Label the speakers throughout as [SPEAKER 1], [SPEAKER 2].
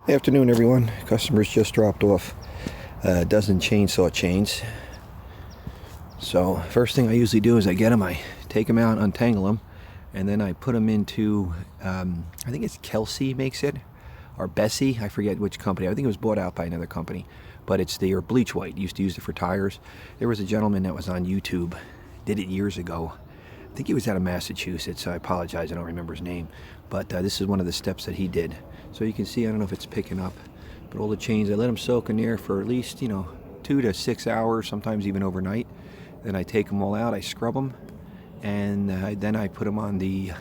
[SPEAKER 1] Afternoon, everyone. Customers just dropped off a dozen chainsaw chains. So first thing I usually do is I get them, I take them out, untangle them, and then I put them into, I think it's Kelsey makes it, or Bessie, I forget which company. I think it was bought out by another company, but it's their bleach white. Used to use it for tires. There was a gentleman that was on YouTube, did it years ago. I think he was out of Massachusetts, so I apologize, I don't remember his name. But this is one of the steps that he did. So you can see, I don't know if it's picking up, but all the chains, I let them soak in there for at least, 2 to 6 hours, sometimes even overnight. Then I take them all out, I scrub them, and then I put them on the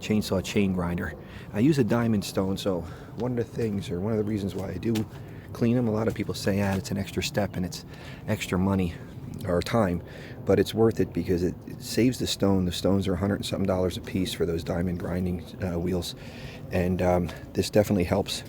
[SPEAKER 1] chainsaw chain grinder. I use a diamond stone, so one of the things, or one of the reasons why I do clean them, a lot of people say, it's an extra step and it's extra money or time, but it's worth it because it saves the stone. The stones are $100 and something a piece for those diamond grinding wheels, and this definitely helps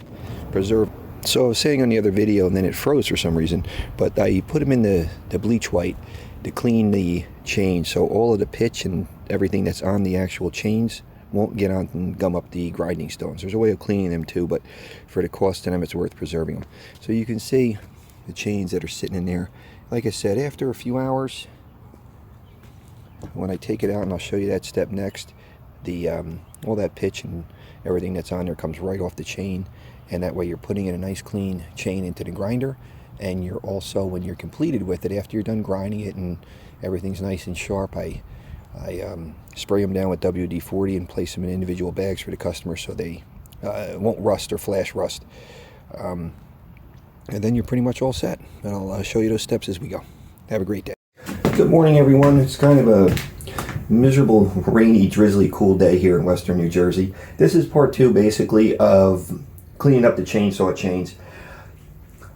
[SPEAKER 1] preserve. So I was saying on the other video, and then it froze for some reason, but I put them in the bleach white to clean the chain, so all of the pitch and everything that's on the actual chains won't get on and gum up the grinding stones. There's a way of cleaning them too, but for the cost of them, it's worth preserving them. So you can see the chains that are sitting in there. Like I said, after a few hours, when I take it out, and I'll show you that step next, the all that pitch and everything that's on there comes right off the chain, and that way you're putting in a nice clean chain into the grinder, and you're also, when you're completed with it, after you're done grinding it and everything's nice and sharp, I spray them down with WD-40 and place them in individual bags for the customer so they won't rust or flash rust. And then you're pretty much all set. And I'll show you those steps as we go. Have a great day. Good morning, everyone. It's kind of a miserable, rainy, drizzly, cool day here in western New Jersey. This is part 2, basically, of cleaning up the chainsaw chains.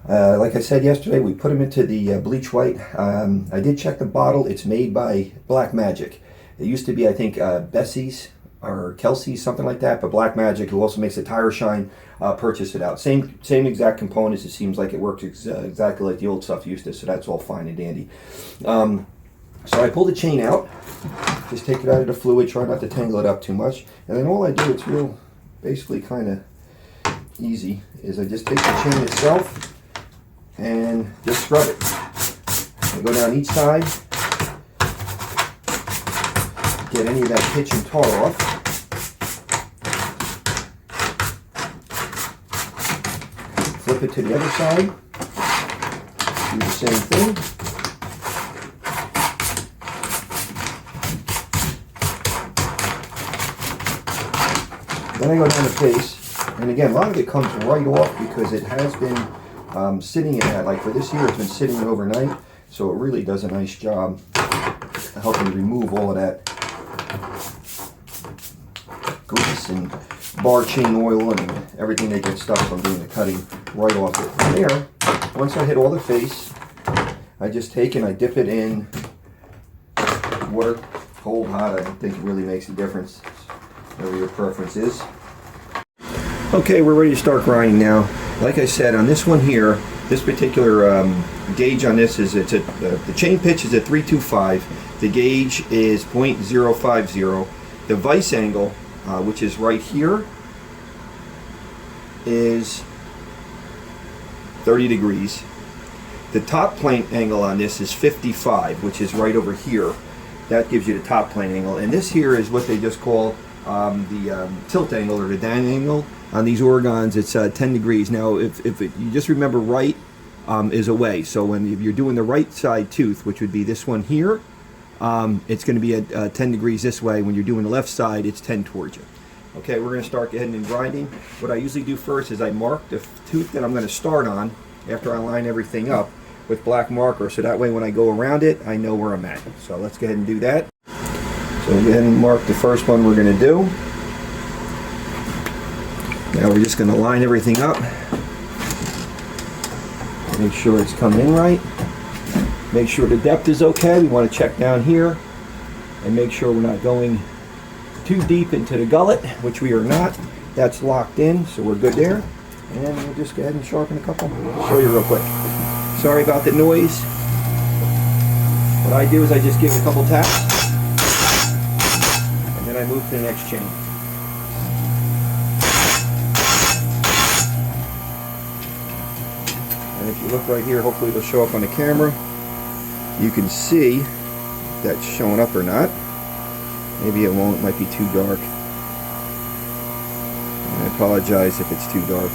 [SPEAKER 1] Like I said yesterday, we put them into the bleach white. I did check the bottle. It's made by Black Magic. It used to be, I think, Bessie's or Kelsey's, something like that, but Black Magic, who also makes the tire shine, purchased it out. Same exact components. It seems like it works exactly like the old stuff used to, so that's all fine and dandy. So I pull the chain out, just take it out of the fluid, try not to tangle it up too much, and then all I do, it's real, basically kind of easy, is I just take the chain itself and just scrub it. I go down each side, get any of that pitch and tar off. Flip it to the other side, do the same thing. Then I go down the face, and again, a lot of it comes right off because it has been sitting in that, like for this here, it's been sitting overnight, so it really does a nice job helping remove all of that grease and bar chain oil and everything that gets stuck from doing the cutting right off it. From there, once I hit all the face, I just take and I dip it in water, cold, hot. I don't think it really makes a difference, whatever your preference is. Okay, we're ready to start grinding now. Like I said, on this one here, this particular gauge on this is, the chain pitch is at 325. The gauge is 0.050. The vise angle, which is right here, is 30 degrees. The top plane angle on this is 55, which is right over here. That gives you the top plane angle. And this here is what they just call the tilt angle, or the Dan angle. On these Oregons, it's 10 degrees. Now, you just remember, right is away. So if you're doing the right side tooth, which would be this one here, it's going to be at 10 degrees this way. When you're doing the left side, it's 10 towards you. Okay, we're going to start ahead and grinding. What I usually do first is I mark the tooth that I'm going to start on after I line everything up with black marker, so that way when I go around it, I know where I'm at. So let's go ahead and do that. So go ahead and mark the first one we're going to do. Now we're just going to line everything up. Make sure it's coming in right. Make sure the depth is okay. We want to check down here and make sure we're not going too deep into the gullet, which we are not. That's locked in, so we're good there. And we'll just go ahead and sharpen a couple. I'll show you real quick. Sorry about the noise. What I do is I just give it a couple taps, and then I move to the next chain. if you look right here, hopefully it'll show up on the camera. You can see if that's showing up or not. Maybe it won't, it might be too dark. I apologize if it's too dark.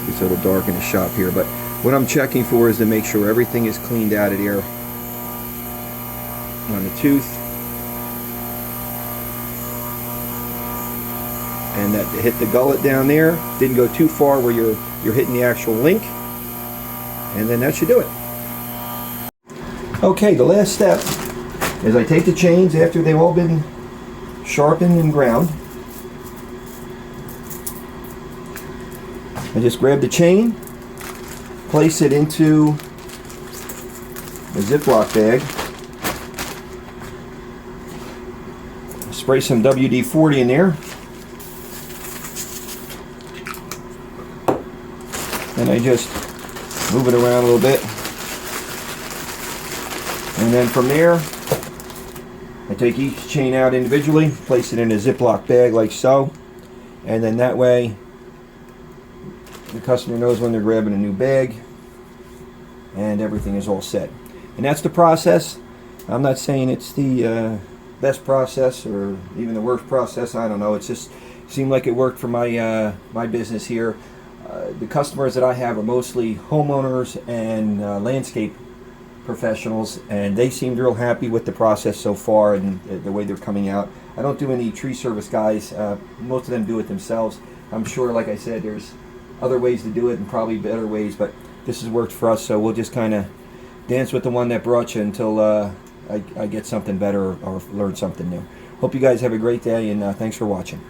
[SPEAKER 1] It's a little dark in the shop here, but what I'm checking for is to make sure everything is cleaned out of there on the tooth, and that hit the gullet down there, didn't go too far where you're hitting the actual link, and then that should do it. Okay, the last step is I take the chains after they've all been sharpened and ground. I just grab the chain, place it into a Ziploc bag, spray some WD-40 in there, and I just move it around a little bit, and then from there I take each chain out individually, place it in a Ziploc bag like so, and then that way the customer knows when they're grabbing a new bag and everything is all set. And that's the process. I'm not saying it's the best process or even the worst process. I don't know. It just seemed like it worked for my my business here. The customers that I have are mostly homeowners and landscape professionals, and they seemed real happy with the process so far and the way they're coming out. I don't do any tree service guys. Most of them do it themselves. I'm sure, like I said, there's other ways to do it and probably better ways, but this has worked for us, so we'll just kind of dance with the one that brought you until I get something better or learn something new. Hope you guys have a great day, and thanks for watching.